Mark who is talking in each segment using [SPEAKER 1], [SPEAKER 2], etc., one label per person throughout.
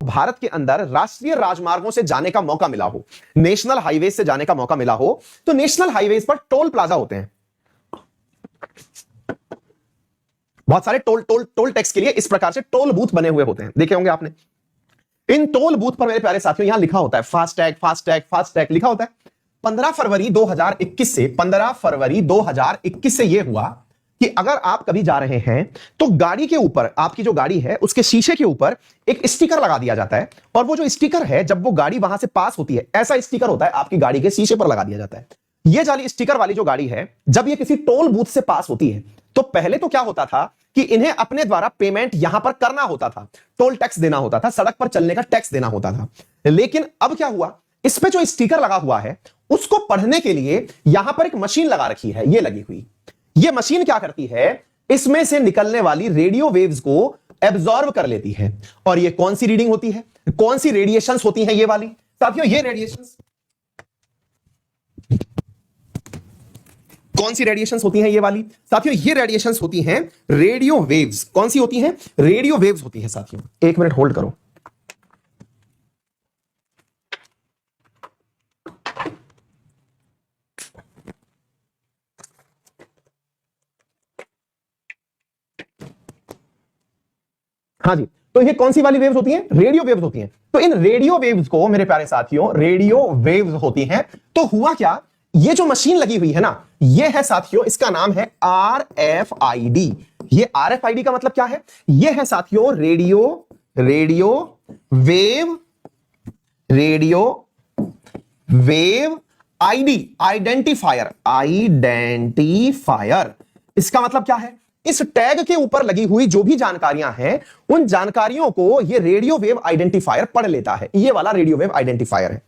[SPEAKER 1] भारत के अंदर राष्ट्रीय राजमार्गों से जाने का मौका मिला हो, नेशनल हाईवे से जाने का मौका मिला हो, तो नेशनल हाईवेज पर टोल प्लाजा होते हैं। बहुत सारे टोल टैक्स के लिए इस प्रकार से टोल बूथ बने हुए होते हैं, देखे होंगे आपने। इन टोल बूथ पर मेरे प्यारे साथियों यहां लिखा होता है फास्टैग फास्टैग फास्टैग लिखा होता है। 15 फरवरी 2021 से यह हुआ कि अगर आप कभी जा रहे हैं तो गाड़ी के ऊपर, आपकी जो गाड़ी है उसके शीशे के ऊपर एक स्टिकर लगा दिया जाता है, और वो जो स्टिकर है जब वो गाड़ी वहां से पास होती है, ऐसा स्टिकर होता है आपकी गाड़ी के शीशे पर लगा दिया जाता है। ये जाली स्टिकर वाली जो गाड़ी है, जब ये किसी टोल बूथ से पास होती है तो पहले तो क्या होता था कि इन्हें अपने द्वारा पेमेंट यहां पर करना होता था, टोल टैक्स देना होता था, सड़क पर चलने का टैक्स देना होता था। लेकिन अब क्या हुआ, इस पे जो स्टिकर लगा हुआ है उसको पढ़ने के लिए यहां पर एक मशीन लगा रखी है, ये लगी हुई। ये मशीन क्या करती है, इसमें से निकलने वाली रेडियो वेव्स को एब्जॉर्ब कर लेती है। और ये कौन सी रीडिंग होती है, कौन सी रेडिएशंस होती हैं ये वाली साथियों, ये रेडिएशंस कौन सी रेडिएशंस होती हैं ये वाली साथियों, ये रेडिएशंस होती हैं रेडियो वेव्स। कौन सी होती हैं, रेडियो वेव्स होती हैं साथियों। एक मिनट होल्ड करो। हाँ जी, तो ये कौन सी वाली वेव्स होती हैं, रेडियो वेव्स होती हैं। तो इन रेडियो वेव्स को मेरे प्यारे साथियों रेडियो वेव्स होती हैं। तो हुआ क्या, ये जो मशीन लगी हुई है ना, ये है साथियों, इसका नाम है RFID। ये RFID का मतलब क्या है, ये है साथियों रेडियो वेव आइडेंटिफायर। इसका मतलब क्या है, इस टैग के ऊपर लगी हुई जो भी जानकारियां हैं, उन जानकारियों को ये रेडियो वेव आइडेंटिफायर पढ़ लेता है। ये वाला रेडियो वेव आइडेंटिफायर है।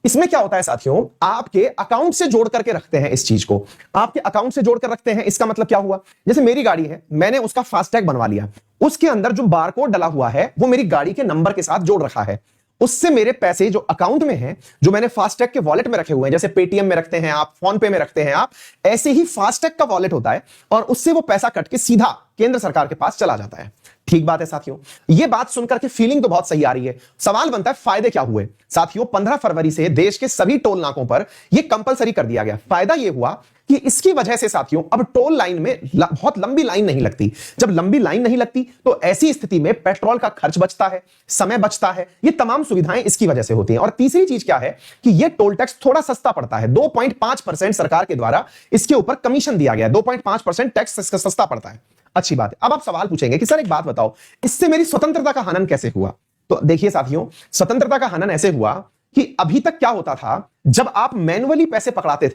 [SPEAKER 1] इसमें क्या होता है साथियों, आपके अकाउंट से जोड़ करके रखते हैं इस चीज को, आपके अकाउंट से जोड़ कर रखते हैं। इसका मतलब क्या हुआ, जैसे मेरी गाड़ी है, मैंने उसका फास्टैग बनवा लिया, उसके अंदर जो बारकोड डला हुआ है वो मेरी गाड़ी के नंबर के साथ जोड़ रखा है। उससे मेरे पैसे जो अकाउंट में हैं, जो मैंने फास्टैग के वॉलेट में रखे हुए हैं, जैसे पेटीएम में रखते हैं आप, फोन पे में रखते हैं आप, ऐसे ही फास्टैग का वॉलेट होता है, और उससे वो पैसा कट के सीधा केंद्र सरकार के पास चला जाता है। ठीक बात है साथियों, ये बात सुनकर के फीलिंग तो बहुत सही आ रही है। सवाल बनता है फायदे क्या हुए साथियों। 15 फरवरी से देश के सभी टोल नाकों पर यह कंपलसरी कर दिया गया। फायदा यह हुआ कि इसकी वजह से साथियों अब टोल लाइन में बहुत लंबी लाइन नहीं लगती। जब लंबी लाइन नहीं लगती तो ऐसी स्थिति में पेट्रोल का खर्च बचता है, समय बचता है, ये तमाम सुविधाएं इसकी वजह से होती हैं। और तीसरी चीज क्या है कि यह टोल टैक्स थोड़ा सस्ता पड़ता है। 2.5% सरकार के द्वारा इसके ऊपर कमीशन दिया गया है। 2.5% टैक्स सस्ता पड़ता है। अच्छी बात है। अब आप सवाल पूछेंगे कि सर एक बात बताओ, इससे मेरी स्वतंत्रता का हनन कैसे हुआ। तो देखिए साथियों, स्वतंत्रता का हनन ऐसे हुआ कि अभी तक क्या होता था, जब आप मैन्युअली पैसे पकड़ाते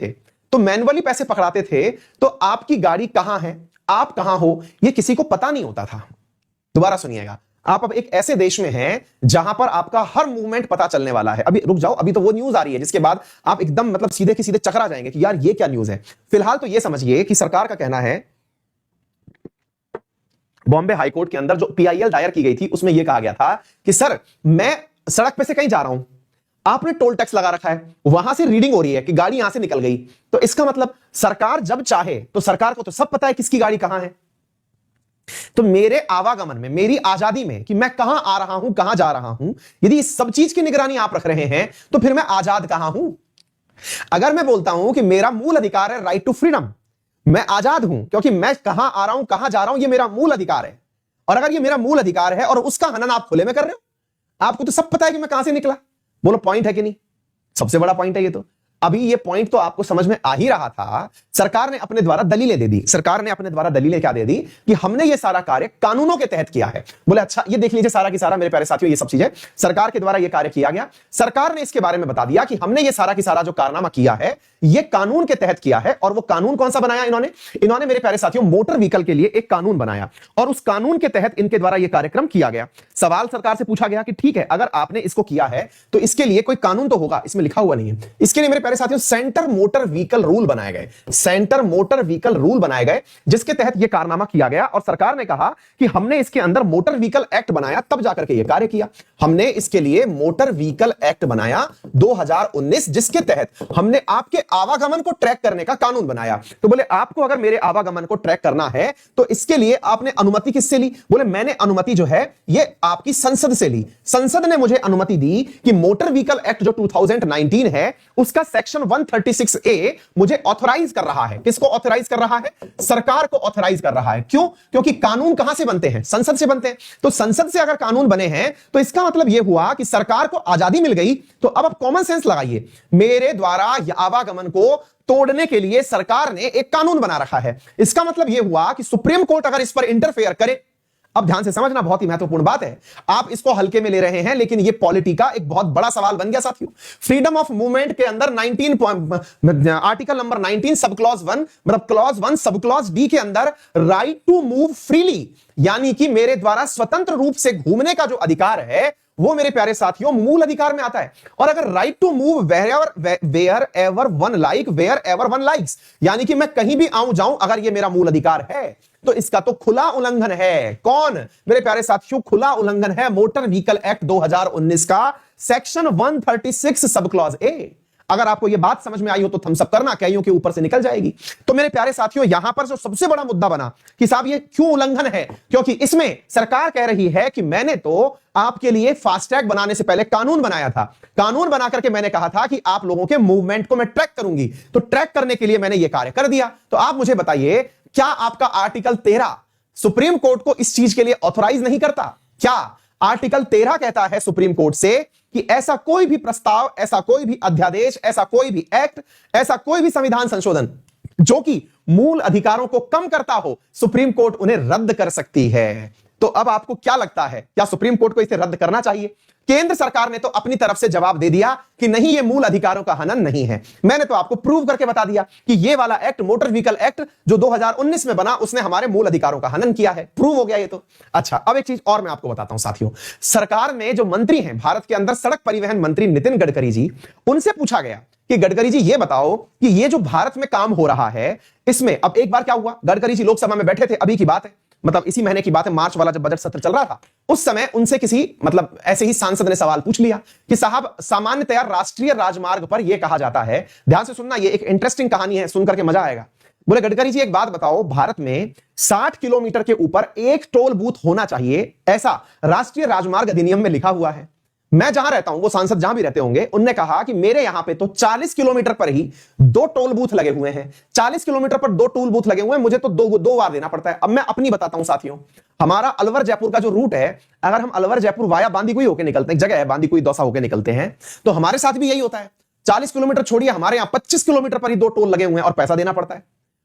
[SPEAKER 1] थे तो आपकी गाड़ी कहां है, आप कहां हो, यह किसी को पता नहीं होता था। दोबारा सुनिएगा, आप अब एक ऐसे देश में हैं जहां पर आपका हर मूवमेंट पता चलने वाला है। अभी रुक जाओ, अभी तो वो न्यूज आ रही है जिसके बाद आप एकदम मतलब सीधे के सीधे चकरा जाएंगे कि यार ये क्या न्यूज है। फिलहाल तो ये समझिए कि सरकार का कहना है, बॉम्बे हाईकोर्ट के अंदर जो PIL दायर की गई थी उसमें यह कहा गया था कि सर मैं सड़क पे से कहीं जा रहा हूं, आपने टोल टैक्स लगा रखा है, वहां से रीडिंग हो रही है कि गाड़ी यहां से निकल गई, तो इसका मतलब सरकार जब चाहे तो सरकार को तो सब पता है किसकी गाड़ी कहां है। तो मेरे आवागमन में, मेरी आजादी में कि मैं कहां आ रहा हूं, कहां जा रहा हूं, यदि इस सब चीज की निगरानी आप रख रहे हैं तो फिर मैं आजाद कहां हूं। अगर मैं बोलता हूं कि मेरा मूल अधिकार है राइट टू फ्रीडम, मैं आजाद हूं क्योंकि मैं कहां आ रहा हूं, कहां जा रहा हूं, यह मेरा मूल अधिकार है। और अगर यह मेरा मूल अधिकार है और उसका हनन आप खुले में कर रहे हो, आपको तो सब पता है कि मैं कहां से निकला, बोलो पॉइंट है कि नहीं। सबसे बड़ा पॉइंट है ये। तो अभी ये पॉइंट तो आपको समझ में आ ही रहा था। सरकार ने अपने द्वारा दलीलें दे दी। सरकार ने अपने द्वारा दलीलें क्या दे दी कि हमने ये सारा कार्य कानूनों के तहत किया है। बोले अच्छा, ये देख लीजिए सारा की सारा मेरे प्यारे साथियों, ये सब चीजें सरकार के द्वारा ये कार्य किया गया। सरकार ने इसके बारे में बता दिया कि हमने ये सारा की सारा जो कारनामा किया है ये कानून के तहत किया है। और वो कानून कौन सा बनाया इन्होंने मेरे प्यारे साथियों, मोटर व्हीकल के लिए एक कानून बनाया और उस कानून के तहत इनके द्वारा यह कार्यक्रम किया गया। सवाल सरकार से पूछा गया कि ठीक है, अगर आपने इसको किया है तो इसके लिए कोई कानून तो होगा, इसमें लिखा हुआ नहीं है। इसके लिए मेरे प्यारे प्यारे साथियों सेंटर मोटर व्हीकल रूल बनाए गए, सेंटर मोटर व्हीकल रूल बनाए गए, जिसके तहत यह कारनामा किया गया और सरकार ने कहा कि हमने इसके अंदर मोटर व्हीकल एक्ट बनाया, तब जाकर के यह कार्य किया। हमने इसके लिए मोटर व्हीकल एक्ट बनाया 2019, जिसके तहत हमने आपके आवागमन को ट्रैक करने का कानून बनाया। तो बोले आपको अगर मेरे आवागमन को ट्रैक करना है तो इसके लिए आपने अनुमति किससे ली? बोले मैंने अनुमति जो है ये आपकी संसद से ली। संसद ने मुझे अनुमति दी कि मोटर व्हीकल एक्ट जो 2019 है उसका सेक्शन 136A मुझे ऑथराइज कर रहा है। किसको ऑथराइज कर रहा है? सरकार को ऑथराइज कर रहा है। क्यों? क्योंकि कानून कहां से बनते हैं? संसद से बनते हैं। तो संसद से अगर कानून बने हैं तो इसका मतलब यह हुआ कि सरकार को आजादी मिल गई। तो अब आप कॉमन सेंस लगाइए, मेरे द्वारा आवागमन को तोड़ने के लिए सरकार ने एक कानून बना रखा है। इसका मतलब यह हुआ कि सुप्रीम कोर्ट अगर इस पर इंटरफेयर करे, अब ध्यान से समझना, बहुत ही महत्वपूर्ण बात है, आप इसको हल्के में ले रहे हैं लेकिन यह पॉलिटी का एक बहुत बड़ा सवाल बन गया साथियों। फ्रीडम ऑफ मूवमेंट के अंदर आर्टिकल नंबर 19 सब क्लॉज 1 मतलब क्लॉज 1 सब क्लॉज डी के अंदर राइट टू मूव फ्रीली, यानी कि मेरे द्वारा स्वतंत्र रूप से घूमने का जो अधिकार है वो मेरे प्यारे साथियों मूल अधिकार में आता है। और अगर right to move wherever one likes, यानी कि मैं कहीं भी आऊं जाऊं, अगर ये मेरा मूल अधिकार है तो इसका तो खुला उल्लंघन है। कौन? मेरे प्यारे साथियों, खुला उल्लंघन है मोटर व्हीकल एक्ट 2019 का सेक्शन 136 सब क्लॉज ए। अगर आपको यह बात समझ में आई हो तो थम्स अप करना, कईयों के ऊपर से निकल जाएगी। तो मेरे प्यारे साथियों, यहां पर जो सबसे बड़ा मुद्दा बना कि साहब ये क्यों उल्लंघन है, क्योंकि इसमें सरकार कह रही है कि मैंने तो आपके लिए फास्टैग बनाने से पहले कानून बनाया था। कानून बना करके मैंने कहा था कि आप लोगों के मूवमेंट को मैं ट्रैक करूंगी, तो ट्रैक करने के लिए मैंने यह कार्य कर दिया। तो आप मुझे बताइए, क्या आपका आर्टिकल 13 सुप्रीम कोर्ट को इस चीज के लिए ऑथराइज नहीं करता? क्या आर्टिकल 13 कहता है सुप्रीम कोर्ट से कि ऐसा कोई भी प्रस्ताव, ऐसा कोई भी अध्यादेश, ऐसा कोई भी एक्ट, ऐसा कोई भी संविधान संशोधन जो कि मूल अधिकारों को कम करता हो, सुप्रीम कोर्ट उन्हें रद्द कर सकती है। तो अब आपको क्या लगता है, क्या सुप्रीम कोर्ट को इसे रद्द करना चाहिए? केंद्र सरकार ने तो अपनी तरफ से जवाब दे दिया कि नहीं, ये मूल अधिकारों का हनन नहीं है। मैंने तो आपको प्रूव करके बता दिया कि ये वाला एक्ट, मोटर व्हीकल एक्ट जो 2019 में बना, उसने हमारे मूल अधिकारों का हनन किया है। प्रूव हो गया ये तो। अच्छा, अब एक चीज और मैं आपको बताता हूं साथियों। सरकार में जो मंत्री हैं भारत के अंदर, सड़क परिवहन मंत्री नितिन गडकरी जी, उनसे पूछा गया कि गडकरी जी ये बताओ कि ये जो भारत में काम हो रहा है इसमें, अब एक बार क्या हुआ, गडकरी जी लोकसभा में बैठे थे, अभी की बात है, मतलब इसी महीने की बात है, मार्च वाला जब बजट सत्र चल रहा था, उस समय उनसे किसी मतलब ऐसे ही सांसद ने सवाल पूछ लिया कि साहब सामान्यतया राष्ट्रीय राजमार्ग पर यह कहा जाता है, ध्यान से सुनना, ये एक इंटरेस्टिंग कहानी है, सुनकर के मजा आएगा। बोले गडकरी जी एक बात बताओ, भारत में 60 किलोमीटर के ऊपर एक टोल बूथ होना चाहिए, ऐसा राष्ट्रीय राजमार्ग अधिनियम में लिखा हुआ है। मैं जहां रहता हूं, वो सांसद जहां भी रहते होंगे, उनने कहा कि मेरे यहां पे तो 40 किलोमीटर पर ही 2 टोल बूथ लगे हुए हैं। 40 किलोमीटर पर 2 टोल बूथ लगे हुए हैं, मुझे तो दो बार देना पड़ता है। अब मैं अपनी बताता हूं साथियों, हमारा अलवर जयपुर का जो रूट है, अगर हम अलवर जयपुर वाया बांदीकुई होकर निकलते हैं, जगह है बांदीकुई दौसा होकर निकलते हैं, तो हमारे साथ भी यही होता है। 40 किलोमीटर छोड़िए, हमारे यहां 25 किलोमीटर पर ही 2 टोल लगे हुए हैं और पैसा देना पड़ता है।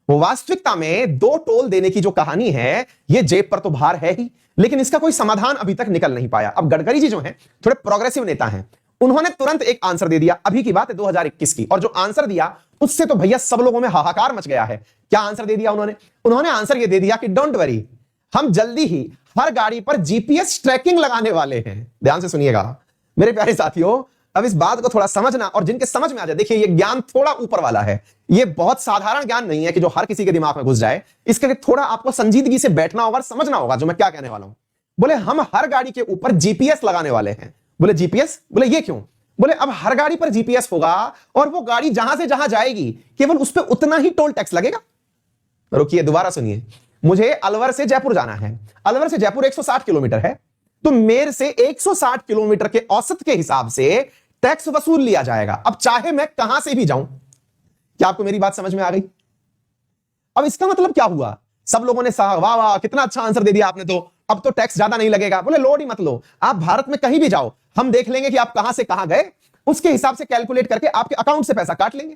[SPEAKER 1] वास्तविकता में 2 टोल देने की जो कहानी है, ये जेब पर तो भार है ही, लेकिन इसका कोई समाधान अभी तक निकल नहीं पाया। अब गडकरी जी जो हैं थोड़े प्रोग्रेसिव नेता हैं, उन्होंने तुरंत एक आंसर दे दिया, अभी की बात है 2021 की, और जो आंसर दिया उससे तो भैया सब लोगों में हाहाकार मच गया है। क्या आंसर दे दिया उन्होंने आंसर ये दे दिया कि डोंट वरी, हम जल्दी ही हर गाड़ी पर जीपीएस ट्रैकिंग लगाने वाले हैं। ध्यान से सुनिएगा मेरे प्यारे साथियों, अब इस बात को थोड़ा समझना, और जिनके समझ में आ जाए, देखिए ये ज्ञान थोड़ा ऊपर वाला है, ये बहुत साधारण ज्ञान नहीं है कि जो हर किसी के दिमाग में घुस जाए। इसके लिए थोड़ा आपको संजीदगी से बैठना होगा, समझना होगा जो मैं क्या कहने वाला हूं। बोले हम हर गाड़ी के ऊपर जीपीएस लगाने वाले हैं। बोले जीपीएस? बोले ये क्यों? बोले अब हर गाड़ी पर जीपीएस होगा और वो गाड़ी जहां से जहां जाएगी केवल उस पर उतना ही टोल टैक्स लगेगा। रुकिए, दोबारा सुनिए, मुझे अलवर से जयपुर जाना है, अलवर से जयपुर 160 किलोमीटर है, तो मेरे से 160 किलोमीटर के औसत के हिसाब से टैक्स वसूल लिया जाएगा। अब चाहे मैं कहां से भी जाऊं। क्या आपको मेरी बात समझ में आ गई? अब इसका मतलब क्या हुआ? सब लोगों ने वाह वाह कितना अच्छा आंसर दे दिया आपने, तो अब तो टैक्स ज्यादा नहीं लगेगा। बोले लोड ही मत लो, आप भारत में कहीं भी जाओ, हम देख लेंगे कि आप कहां से कहां गए, उसके हिसाब से कैलकुलेट करके आपके अकाउंट से पैसा काट लेंगे।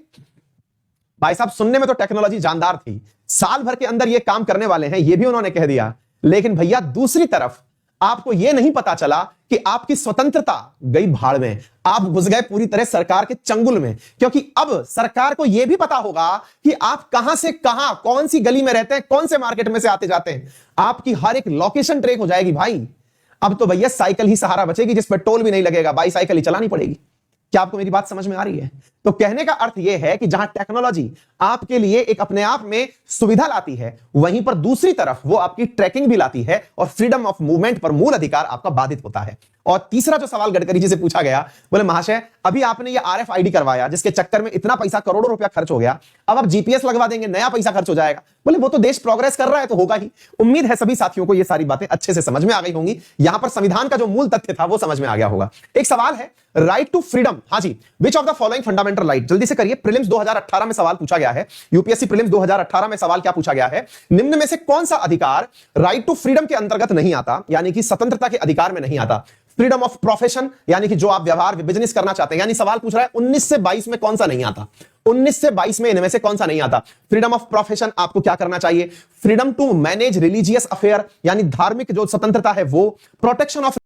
[SPEAKER 1] भाई साहब, सुनने में तो टेक्नोलॉजी जानदार थी, साल भर के अंदर ये काम करने वाले हैं, ये भी उन्होंने कह दिया। लेकिन भैया दूसरी तरफ आपको यह नहीं पता चला कि आपकी स्वतंत्रता गई भाड़ में, आप घुस गए पूरी तरह सरकार के चंगुल में, क्योंकि अब सरकार को यह भी पता होगा कि आप कहां से कहां, कौन सी गली में रहते हैं, कौन से मार्केट में से आते जाते हैं, आपकी हर एक लोकेशन ट्रैक हो जाएगी भाई। अब तो भैया साइकिल ही सहारा बचेगी, जिस पर टोल भी नहीं लगेगा, बाईसाइकिल ही चलानी पड़ेगी। क्या आपको मेरी बात समझ में आ रही है? तो कहने का अर्थ यह है कि जहां टेक्नोलॉजी आपके लिए एक अपने आप में सुविधा लाती है, वहीं पर दूसरी तरफ वो आपकी ट्रैकिंग भी लाती है और फ्रीडम ऑफ मूवमेंट पर मूल अधिकार आपका बाधित होता है। और तीसरा जो सवाल गडकरी जी से पूछा गया, बोले महाशय अभी आपने ये RFID करवाया जिसके चक्कर में इतना पैसा करोड़ों रुपया खर्च हो गया, अब आप GPS लगवा देंगे, नया पैसा खर्च हो जाएगा। बोले वो तो देश प्रोग्रेस कर रहा है तो होगा ही। उम्मीद है सभी साथियों को ये सारी बातें अच्छे से समझ में आ गई होंगी। यहां पर संविधान का जो मूल तथ्य था वो समझ में आ गया होगा। एक सवाल है राइट टू फ्रीडम, हाँ जी, which of the following fundamental right, जल्दी से करिए। प्रीलिम्स 2018 में सवाल पूछा गया है, यूपीएससी प्रीलिम्स 2018 में सवाल क्या पूछा गया है, निम्न में से कौन सा अधिकार राइट टू फ्रीडम के अंतर्गत नहीं आता, यानी कि स्वतंत्रता के अधिकार में नहीं आता। फ्रीडम ऑफ प्रोफेशन, यानी कि जो आप व्यवहार बिजनेस करना चाहते हैं, यानी सवाल पूछ रहा है 19 से 22 में कौन सा नहीं आता, 19 से 22 में इनमें से कौन सा नहीं आता। फ्रीडम ऑफ प्रोफेशन आपको क्या करना चाहिए, freedom to manage religious affair, यानी धार्मिक जो स्वतंत्रता है वो, प्रोटेक्शन ऑफ